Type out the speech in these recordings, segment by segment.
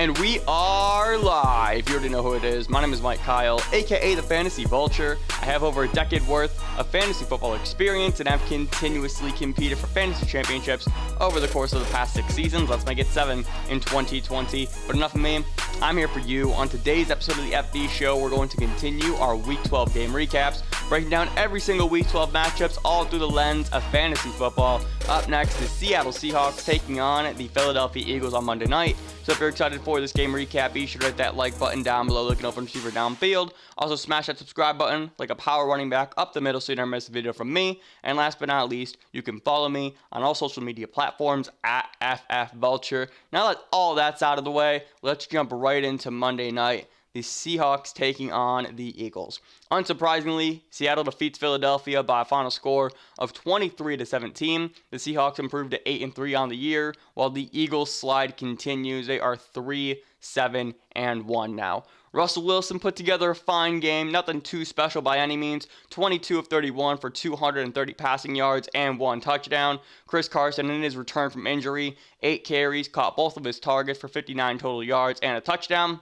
And we are live. You already know who it is. My name is Mike Kyle, aka the Fantasy Vulture. I have over a decade worth of fantasy football experience and have continuously competed for fantasy championships over the course of the past 6 seasons. Let's make it 7 in 2020. But enough of me. I'm here for you. On today's episode of the FB Show, we're going to continue our Week 12 game recaps, breaking down every single Week 12 matchups, all through the lens of fantasy football. Up next, the Seattle Seahawks taking on the Philadelphia Eagles on Monday night. So if you're excited for this game recap, be sure to hit that like button down below, looking open receiver downfield. Also smash that subscribe button like a power running back up the middle so you never miss a video from me. And last but not least, you can follow me on all social media platforms at FFVulture. Now that all that's out of the way, let's jump right into Monday night. The Seahawks taking on the Eagles. Unsurprisingly, Seattle defeats Philadelphia by a final score of 23-17. The Seahawks improved to 8-3 on the year, while the Eagles' slide continues. They are 3-7-1 now. Russell Wilson put together a fine game, nothing too special by any means. 22 of 31 for 230 passing yards and 1 touchdown. Chris Carson, in his return from injury, 8 carries, caught both of his targets for 59 total yards and a touchdown.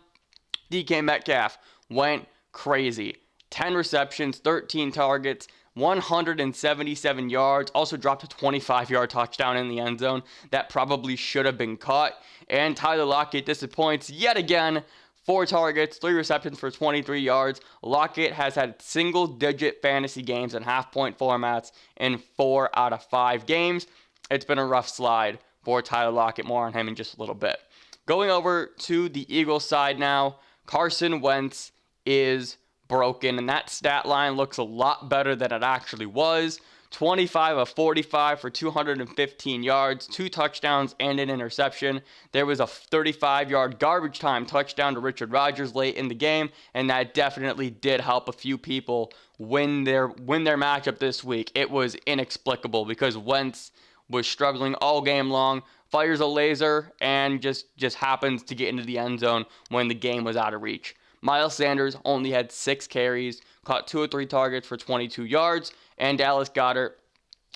DK Metcalf went crazy. 10 receptions, 13 targets, 177 yards. Also dropped a 25-yard touchdown in the end zone that probably should have been caught. And Tyler Lockett disappoints yet again. 4 targets, 3 receptions for 23 yards. Lockett has had single-digit fantasy games in half-point formats in 4 out of 5 games. It's been a rough slide for Tyler Lockett. More on him in just a little bit. Going over to the Eagles side now. Carson Wentz is broken, and that stat line looks a lot better than it actually was. 25 of 45 for 215 yards, 2 touchdowns, and an interception. There was a 35-yard garbage time touchdown to Richard Rodgers late in the game, and that definitely did help a few people win their matchup this week. It was inexplicable because Wentz was struggling all game long, fires a laser, and just happens to get into the end zone when the game was out of reach. Miles Sanders only had 6 carries, caught 2 or 3 targets for 22 yards, and Dallas Goedert,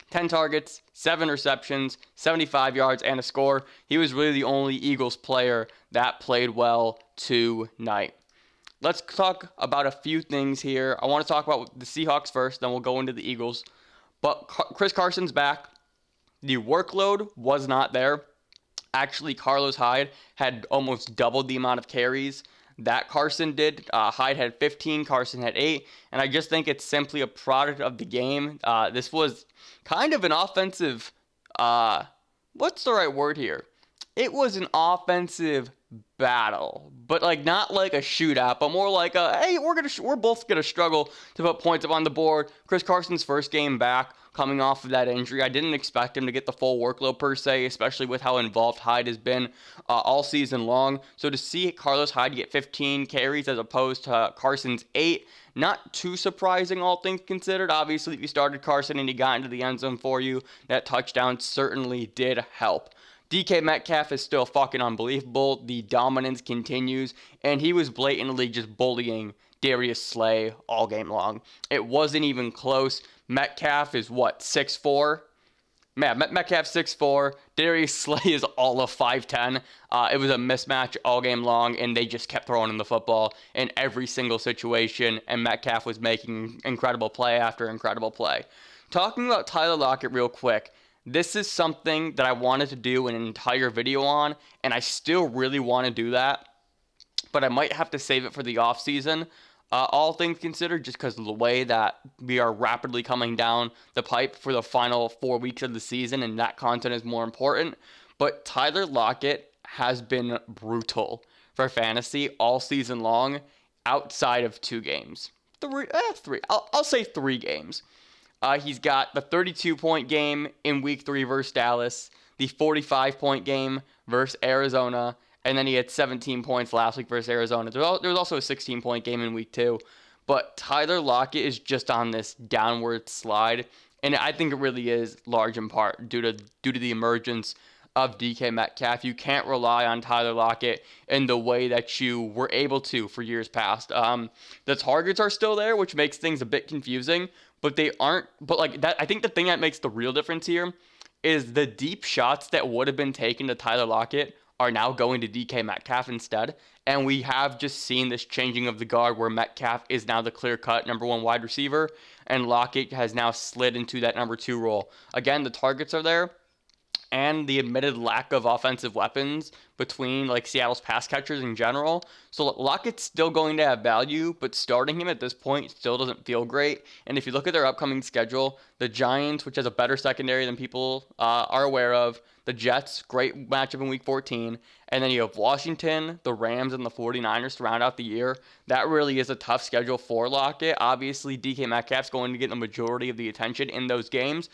10 targets, 7 receptions, 75 yards, and a score. He was really the only Eagles player that played well tonight. Let's talk about a few things here. I want to talk about the Seahawks first, then we'll go into the Eagles. But Chris Carson's back. The workload was not there. Actually, Carlos Hyde had almost doubled the amount of carries that Carson did. Hyde had 15, Carson had 8, and I just think it's simply a product of the game. This was kind of an offensive, what's the right word here? It was an offensive battle, but not like a shootout, but more like hey, we're both gonna struggle to put points up on the board. Chris Carson's first game back, coming off of that injury. I didn't expect him to get the full workload per se, especially with how involved Hyde has been all season long. So to see Carlos Hyde get 15 carries as opposed to Carson's 8, not too surprising, all things considered. Obviously, if you started Carson and he got into the end zone for you, that touchdown certainly did help. DK Metcalf is still fucking unbelievable. The dominance continues, and he was blatantly just bullying Darius Slay all game long. It wasn't even close. Metcalf is 6'4"? Man, Metcalf 6'4". Darius Slay is all of 5'10". It was a mismatch all game long, and they just kept throwing him the football in every single situation, and Metcalf was making incredible play after incredible play. Talking about Tyler Lockett real quick, this is something that I wanted to do an entire video on, and I still really want to do that, but I might have to save it for the offseason. All things considered, just because of the way that we are rapidly coming down the pipe for the final 4 weeks of the season, and that content is more important. But Tyler Lockett has been brutal for fantasy all season long, outside of 2 games. 3. I'll say 3 games. He's got the 32-point game in Week 3 versus Dallas, the 45-point game versus Arizona, and then he had 17 points last week versus Arizona. There was also a 16-point game in Week 2. But Tyler Lockett is just on this downward slide, and I think it really is large in part due to the emergence of DK Metcalf. You can't rely on Tyler Lockett in the way that you were able to for years past. The targets are still there, which makes things a bit confusing, but they aren't. But that, I think the thing that makes the real difference here is the deep shots that would have been taken to Tyler Lockett are now going to DK Metcalf instead. And we have just seen this changing of the guard where Metcalf is now the clear-cut number 1 wide receiver, and Lockett has now slid into that number 2 role. Again, the targets are there, and the admitted lack of offensive weapons between like Seattle's pass catchers in general. So Lockett's still going to have value, but starting him at this point still doesn't feel great. And if you look at their upcoming schedule, the Giants, which has a better secondary than people are aware of, the Jets, great matchup in Week 14, and then you have Washington, the Rams, and the 49ers to round out the year. That really is a tough schedule for Lockett. Obviously, DK Metcalf's going to get the majority of the attention in those games,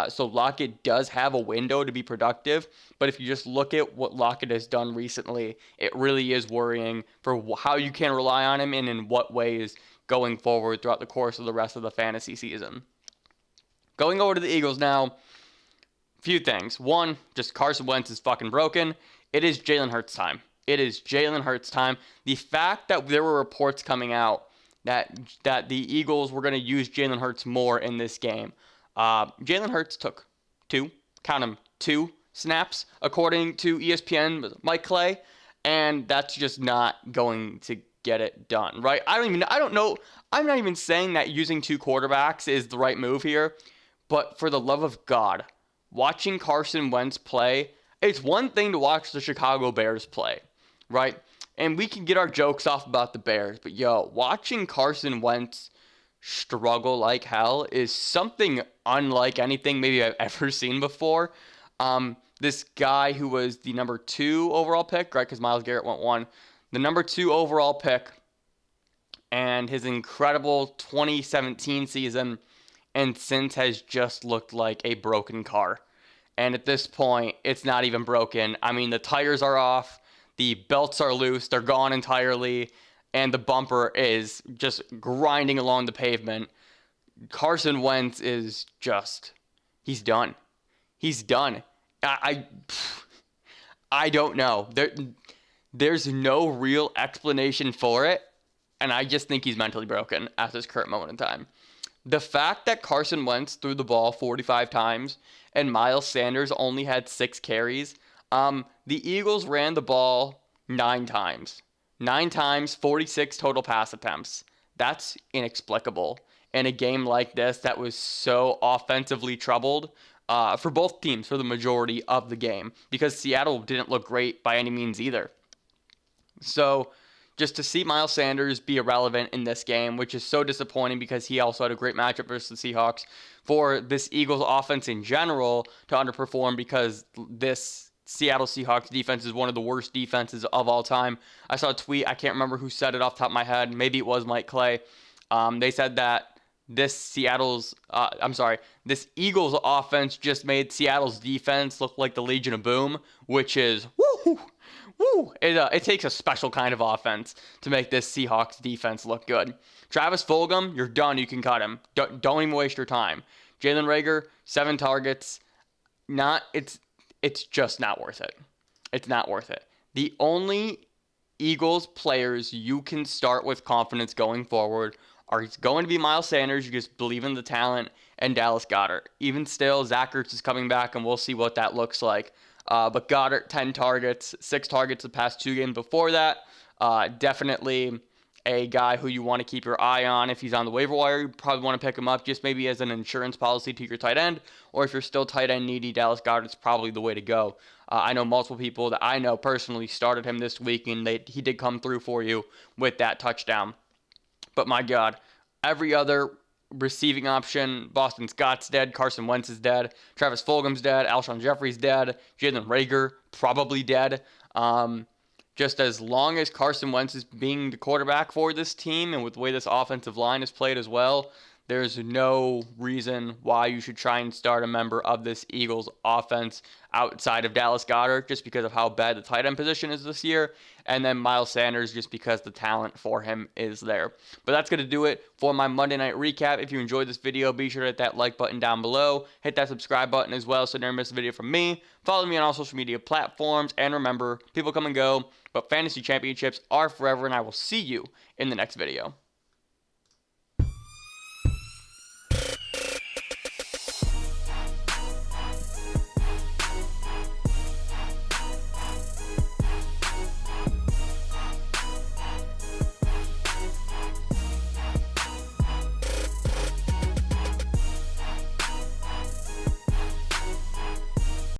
so Lockett does have a window to be productive, but if you just look at what Lockett has done recently, it really is worrying for how you can rely on him and in what ways going forward throughout the course of the rest of the fantasy season. Going over to the Eagles now, few things. One, just Carson Wentz is fucking broken. It is Jalen Hurts time. It is Jalen Hurts time. The fact that there were reports coming out that the Eagles were going to use Jalen Hurts more in this game. Jalen Hurts took two snaps, according to ESPN, Mike Clay, and that's just not going to get it done, right? I don't know. I'm not even saying that using 2 quarterbacks is the right move here, but for the love of God, watching Carson Wentz play, it's one thing to watch the Chicago Bears play, right? And we can get our jokes off about the Bears, but watching Carson Wentz struggle like hell is something unlike anything maybe I've ever seen before. This guy who was the number 2 overall pick, right? Because Myles Garrett went 1. The number 2 overall pick and his incredible 2017 season, and since has just looked like a broken car. And at this point, it's not even broken. I mean, the tires are off, the belts are loose, they're gone entirely, and the bumper is just grinding along the pavement. Carson Wentz is just, he's done. He's done. I don't know. There's no real explanation for it, and I just think he's mentally broken at this current moment in time. The fact that Carson Wentz threw the ball 45 times and Miles Sanders only had 6 carries, the Eagles ran the ball 9 times. 9 times, 46 total pass attempts. That's inexplicable in a game like this that was so offensively troubled for both teams for the majority of the game, because Seattle didn't look great by any means either. So just to see Miles Sanders be irrelevant in this game, which is so disappointing because he also had a great matchup versus the Seahawks, for this Eagles offense in general to underperform because this Seattle Seahawks defense is one of the worst defenses of all time. I saw a tweet, I can't remember who said it off the top of my head, maybe it was Mike Clay. They said that this Eagles offense just made Seattle's defense look like the Legion of Boom, which is woo. It takes a special kind of offense to make this Seahawks defense look good. Travis Fulgham, you're done. You can cut him. Don't even waste your time. Jalen Reagor, 7 targets. It's just not worth it. It's not worth it. The only Eagles players you can start with confidence going forward are going to be Miles Sanders. You just believe in the talent, and Dallas Goedert. Even still, Zach Ertz is coming back, and we'll see what that looks like. But Goedert, 10 targets, 6 targets the past 2 games before that. Definitely a guy who you want to keep your eye on. If he's on the waiver wire, you probably want to pick him up just maybe as an insurance policy to your tight end. Or if you're still tight end needy, Dallas Goedert's probably the way to go. I know multiple people that I know personally started him this week, and he did come through for you with that touchdown. But my God, every other receiving option, Boston Scott's dead, Carson Wentz is dead, Travis Fulgham's dead, Alshon Jeffrey's dead, Jalen Reagor probably dead. Just as long as Carson Wentz is being the quarterback for this team, and with the way this offensive line is played as well, there's no reason why you should try and start a member of this Eagles offense outside of Dallas Goedert, just because of how bad the tight end position is this year, and then Miles Sanders just because the talent for him is there. But that's going to do it for my Monday night recap. If you enjoyed this video, be sure to hit that like button down below. Hit that subscribe button as well so you never miss a video from me. Follow me on all social media platforms, and remember, people come and go, but fantasy championships are forever, and I will see you in the next video.